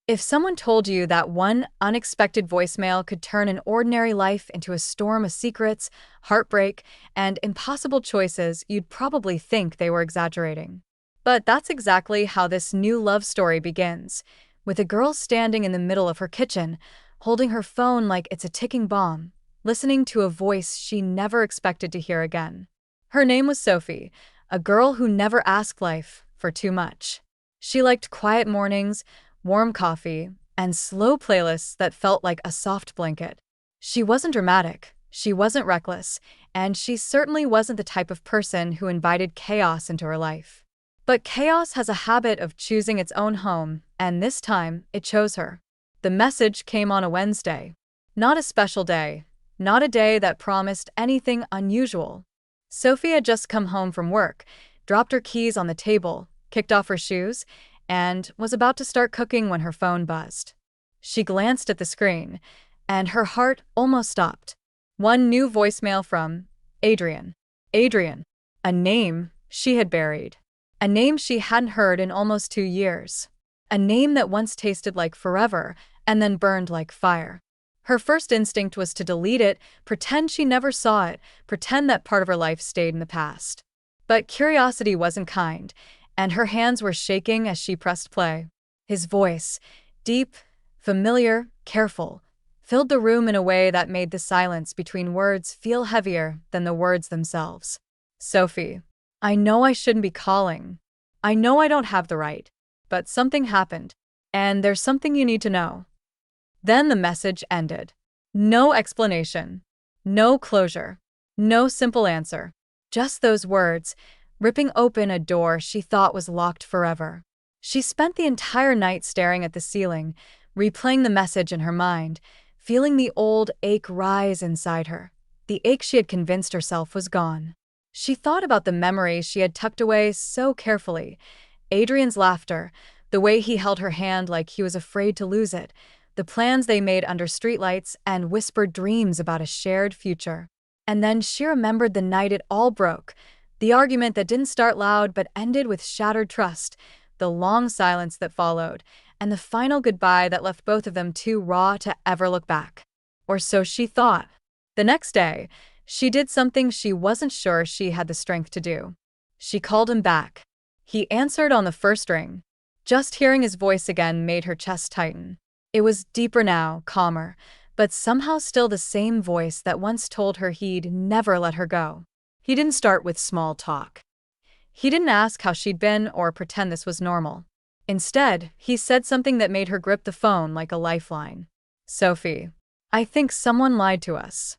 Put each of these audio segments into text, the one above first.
If someone told you that one unexpected voicemail could turn an ordinary life into a storm of secrets, heartbreak, and impossible choices, you'd probably think they were exaggerating. But that's exactly how this new love story begins, with a girl standing in the middle of her kitchen, holding her phone like it's a ticking bomb, listening to a voice she never expected to hear again. Her name was Sophie, a girl who never asked life for too much. She liked quiet mornings, warm coffee, and slow playlists that felt like a soft blanket. She wasn't dramatic, she wasn't reckless, and she certainly wasn't the type of person who invited chaos into her life. But chaos has a habit of choosing its own home, and this time, it chose her. The message came on a Wednesday. Not a special day, not a day that promised anything unusual. Sophie had just come home from work, dropped her keys on the table, kicked off her shoes, and was about to start cooking when her phone buzzed. She glanced at the screen, and her heart almost stopped. One new voicemail from Adrian. Adrian. A name she had buried. A name she hadn't heard in almost 2 years. A name that once tasted like forever and then burned like fire. Her first instinct was to delete it, pretend she never saw it, pretend that part of her life stayed in the past. But curiosity wasn't kind, and her hands were shaking as she pressed play. His voice, deep, familiar, careful, filled the room in a way that made the silence between words feel heavier than the words themselves. Sophie, I know I shouldn't be calling. I know I don't have the right. But something happened, and there's something you need to know. Then the message ended. No explanation. No closure. No simple answer. Just those words, ripping open a door she thought was locked forever. She spent the entire night staring at the ceiling, replaying the message in her mind, feeling the old ache rise inside her. The ache she had convinced herself was gone. She thought about the memories she had tucked away so carefully. Adrian's laughter, the way he held her hand like he was afraid to lose it, the plans they made under streetlights, and whispered dreams about a shared future. And then she remembered the night it all broke, the argument that didn't start loud but ended with shattered trust, the long silence that followed, and the final goodbye that left both of them too raw to ever look back. Or so she thought. The next day, she did something she wasn't sure she had the strength to do. She called him back. He answered on the first ring. Just hearing his voice again made her chest tighten. It was deeper now, calmer, but somehow still the same voice that once told her he'd never let her go. He didn't start with small talk. He didn't ask how she'd been or pretend this was normal. Instead, he said something that made her grip the phone like a lifeline. Sophie, I think someone lied to us.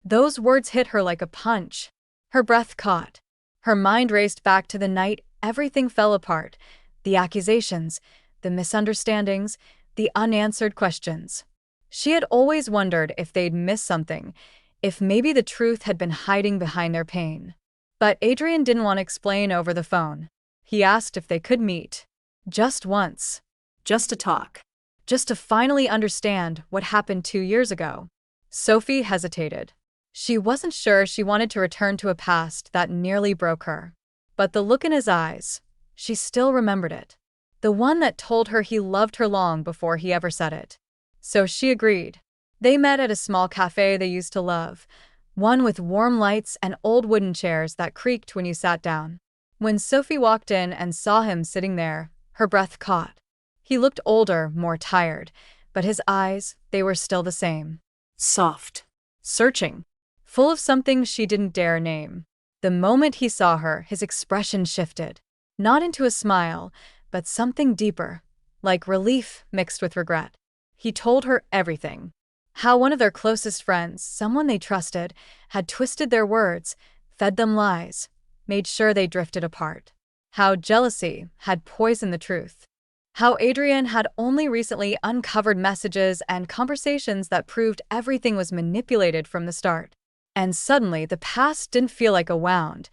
Those words hit her like a punch. Her breath caught. Her mind raced back to the night everything fell apart. The accusations, the misunderstandings, the unanswered questions. She had always wondered if they'd missed something, if maybe the truth had been hiding behind their pain. But Adrian didn't want to explain over the phone. He asked if they could meet. Just once. Just to talk. Just to finally understand what happened 2 years ago. Sophie hesitated. She wasn't sure she wanted to return to a past that nearly broke her. But the look in his eyes, she still remembered it. The one that told her he loved her long before he ever said it. So she agreed. They met at a small cafe they used to love, one with warm lights and old wooden chairs that creaked when you sat down. When Sophie walked in and saw him sitting there, her breath caught. He looked older, more tired, but his eyes, they were still the same. Soft. Searching. Full of something she didn't dare name. The moment he saw her, his expression shifted. Not into a smile, but something deeper, like relief mixed with regret. He told her everything. How one of their closest friends, someone they trusted, had twisted their words, fed them lies, made sure they drifted apart. How jealousy had poisoned the truth. How Adrian had only recently uncovered messages and conversations that proved everything was manipulated from the start. And suddenly, the past didn't feel like a wound.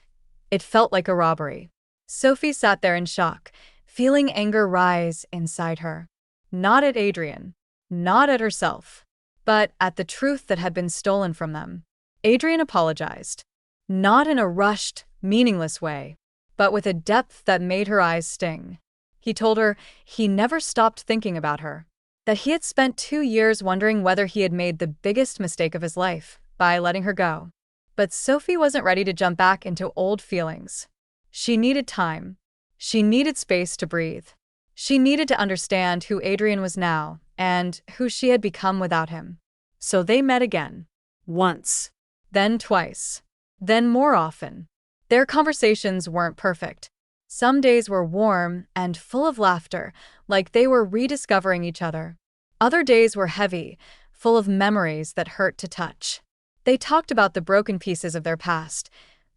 It felt like a robbery. Sophie sat there in shock, feeling anger rise inside her. Not at Adrian. Not at herself. But at the truth that had been stolen from them. Adrian apologized. Not in a rushed, meaningless way, but with a depth that made her eyes sting. He told her he never stopped thinking about her, that he had spent 2 years wondering whether he had made the biggest mistake of his life by letting her go. But Sophie wasn't ready to jump back into old feelings. She needed time. She needed space to breathe. She needed to understand who Adrian was now and who she had become without him. So they met again. Once. Then twice. Then more often. Their conversations weren't perfect. Some days were warm and full of laughter, like they were rediscovering each other. Other days were heavy, full of memories that hurt to touch. They talked about the broken pieces of their past,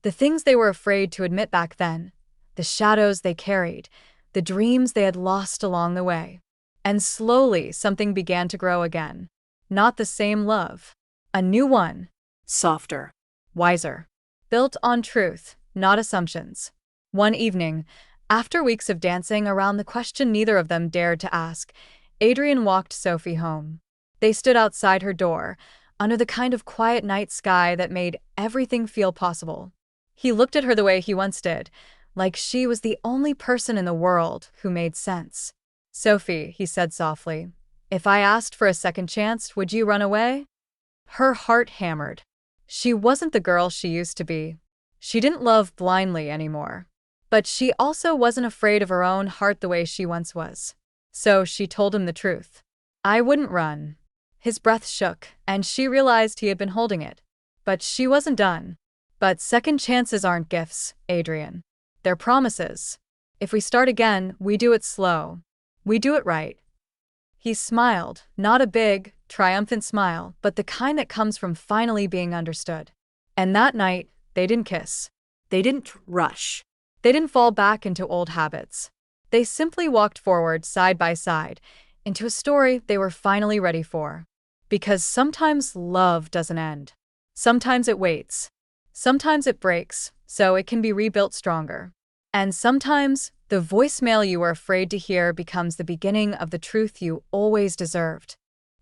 the things they were afraid to admit back then, the shadows they carried, the dreams they had lost along the way. And slowly something began to grow again. Not the same love. A new one. Softer. Wiser. Built on truth, not assumptions. One evening, after weeks of dancing around the question neither of them dared to ask, Adrian walked Sophie home. They stood outside her door, under the kind of quiet night sky that made everything feel possible. He looked at her the way he once did, like she was the only person in the world who made sense. "Sophie," he said softly, "if I asked for a second chance, would you run away?" Her heart hammered. She wasn't the girl she used to be. She didn't love blindly anymore. But she also wasn't afraid of her own heart the way she once was. So she told him the truth. "I wouldn't run." His breath shook, and she realized he had been holding it. But she wasn't done. "But second chances aren't gifts, Adrian. They're promises. If we start again, we do it slow. We do it right." He smiled, not a big, triumphant smile, but the kind that comes from finally being understood. And that night, they didn't kiss. They didn't rush. They didn't fall back into old habits. They simply walked forward side by side, into a story they were finally ready for. Because sometimes love doesn't end. Sometimes it waits. Sometimes it breaks, so it can be rebuilt stronger. And sometimes, the voicemail you were afraid to hear becomes the beginning of the truth you always deserved.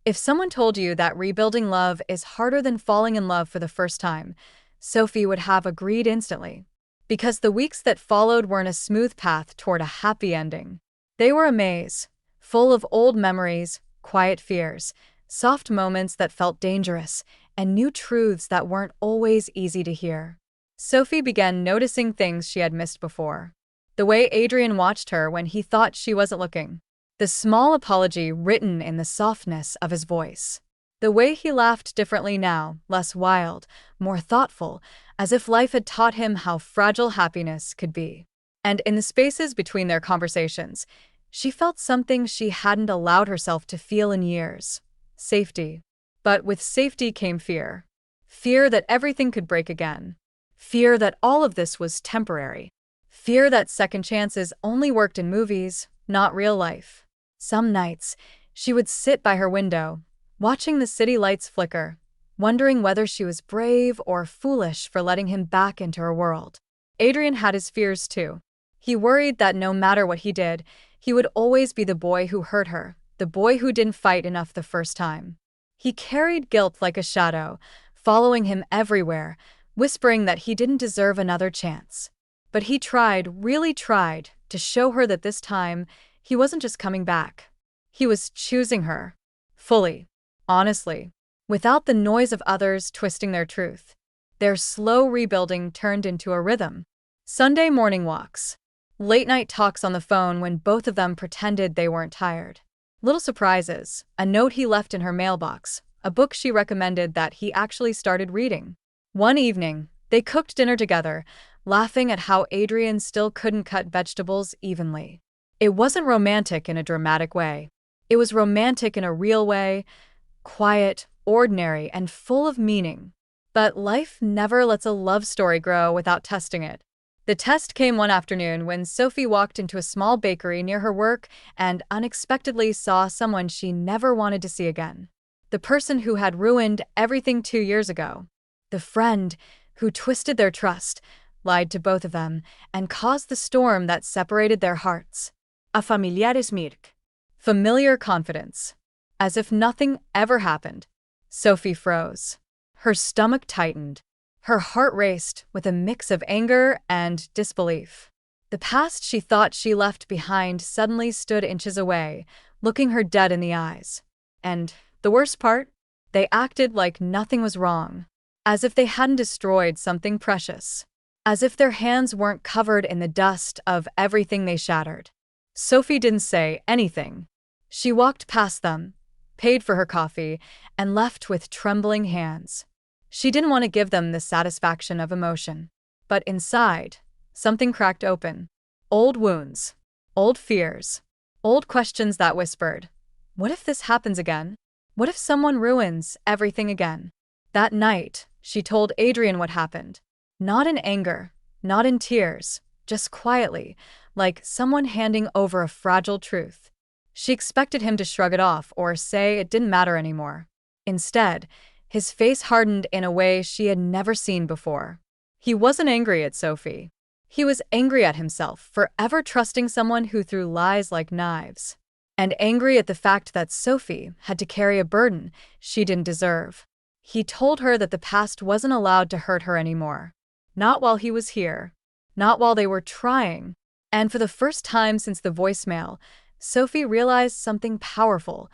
If someone told you that rebuilding love is harder than falling in love for the first time, Sophie would have agreed instantly. Because the weeks that followed weren't a smooth path toward a happy ending. They were a maze, full of old memories, quiet fears, soft moments that felt dangerous, and new truths that weren't always easy to hear. Sophie began noticing things she had missed before. The way Adrian watched her when he thought she wasn't looking. The small apology written in the softness of his voice. The way he laughed differently now, less wild, more thoughtful, as if life had taught him how fragile happiness could be. And in the spaces between their conversations, she felt something she hadn't allowed herself to feel in years. Safety. But with safety came fear. Fear that everything could break again. Fear that all of this was temporary. Fear that second chances only worked in movies, not real life. Some nights, she would sit by her window, watching the city lights flicker, wondering whether she was brave or foolish for letting him back into her world. Adrian had his fears too. He worried that no matter what he did, he would always be the boy who hurt her, the boy who didn't fight enough the first time. He carried guilt like a shadow, following him everywhere, whispering that he didn't deserve another chance. But he tried, really tried, to show her that this time, he wasn't just coming back. He was choosing her. Fully. Honestly. Without the noise of others twisting their truth. Their slow rebuilding turned into a rhythm. Sunday morning walks. Late-night talks on the phone when both of them pretended they weren't tired. Little surprises, a note he left in her mailbox, a book she recommended that he actually started reading. One evening, they cooked dinner together, laughing at how Adrian still couldn't cut vegetables evenly. It wasn't romantic in a dramatic way. It was romantic in a real way, quiet, ordinary, and full of meaning. But life never lets a love story grow without testing it. The test came one afternoon when Sophie walked into a small bakery near her work and unexpectedly saw someone she never wanted to see again. The person who had ruined everything 2 years ago. The friend who twisted their trust, lied to both of them, and caused the storm that separated their hearts. A familiar smirk. Familiar confidence. As if nothing ever happened. Sophie froze. Her stomach tightened. Her heart raced with a mix of anger and disbelief. The past she thought she left behind suddenly stood inches away, looking her dead in the eyes. And the worst part? They acted like nothing was wrong, as if they hadn't destroyed something precious, as if their hands weren't covered in the dust of everything they shattered. Sophie didn't say anything. She walked past them, paid for her coffee, and left with trembling hands. She didn't want to give them the satisfaction of emotion. But inside, something cracked open. Old wounds, old fears, old questions that whispered, "What if this happens again? What if someone ruins everything again?" That night, she told Adrian what happened. Not in anger, not in tears, just quietly, like someone handing over a fragile truth. She expected him to shrug it off or say it didn't matter anymore. Instead, his face hardened in a way she had never seen before. He wasn't angry at Sophie. He was angry at himself for ever trusting someone who threw lies like knives. And angry at the fact that Sophie had to carry a burden she didn't deserve. He told her that the past wasn't allowed to hurt her anymore. Not while he was here. Not while they were trying. And for the first time since the voicemail, Sophie realized something powerful.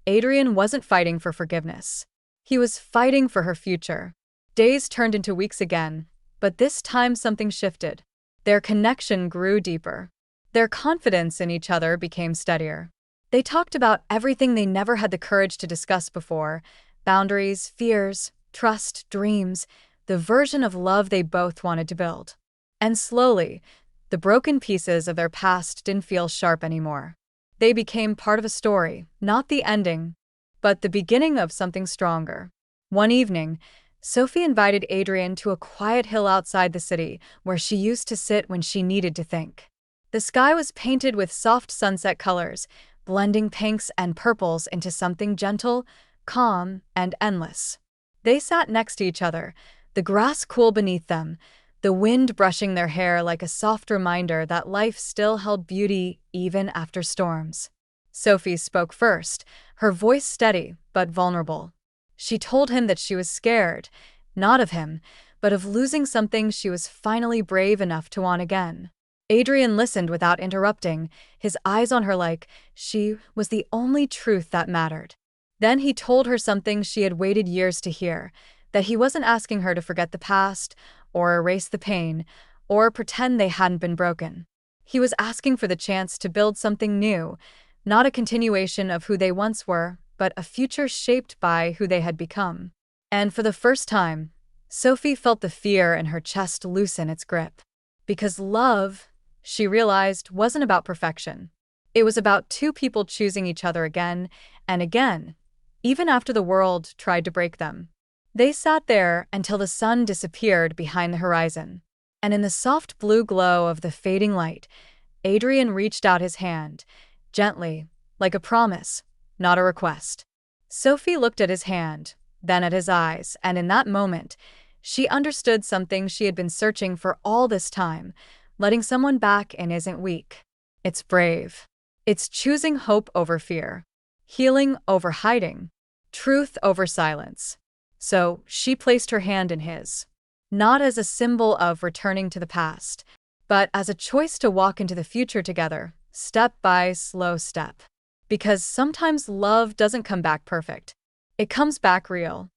Adrian wasn't fighting for forgiveness. He was fighting for her future. Days turned into weeks again, but this time something shifted. Their connection grew deeper. Their confidence in each other became steadier. They talked about everything they never had the courage to discuss before: boundaries, fears, trust, dreams, the version of love they both wanted to build. And slowly, the broken pieces of their past didn't feel sharp anymore. They became part of a story, not the ending, but the beginning of something stronger. One evening, Sophie invited Adrian to a quiet hill outside the city where she used to sit when she needed to think. The sky was painted with soft sunset colors, blending pinks and purples into something gentle, calm, and endless. They sat next to each other, the grass cool beneath them, the wind brushing their hair like a soft reminder that life still held beauty even after storms. Sophie spoke first, her voice steady but vulnerable. She told him that she was scared, not of him, but of losing something she was finally brave enough to want again. Adrian listened without interrupting, his eyes on her like she was the only truth that mattered. Then he told her something she had waited years to hear, that he wasn't asking her to forget the past, or erase the pain, or pretend they hadn't been broken. He was asking for the chance to build something new, not a continuation of who they once were, but a future shaped by who they had become. And for the first time, Sophie felt the fear in her chest loosen its grip. Because love, she realized, wasn't about perfection. It was about two people choosing each other again and again, even after the world tried to break them. They sat there until the sun disappeared behind the horizon. And in the soft blue glow of the fading light, Adrian reached out his hand, gently, like a promise, not a request. Sophie looked at his hand, then at his eyes, and in that moment, she understood something she had been searching for all this time. Letting someone back in isn't weak. It's brave. It's choosing hope over fear, healing over hiding, truth over silence. So she placed her hand in his, not as a symbol of returning to the past, but as a choice to walk into the future together, step by slow step. Because sometimes love doesn't come back perfect. It comes back real.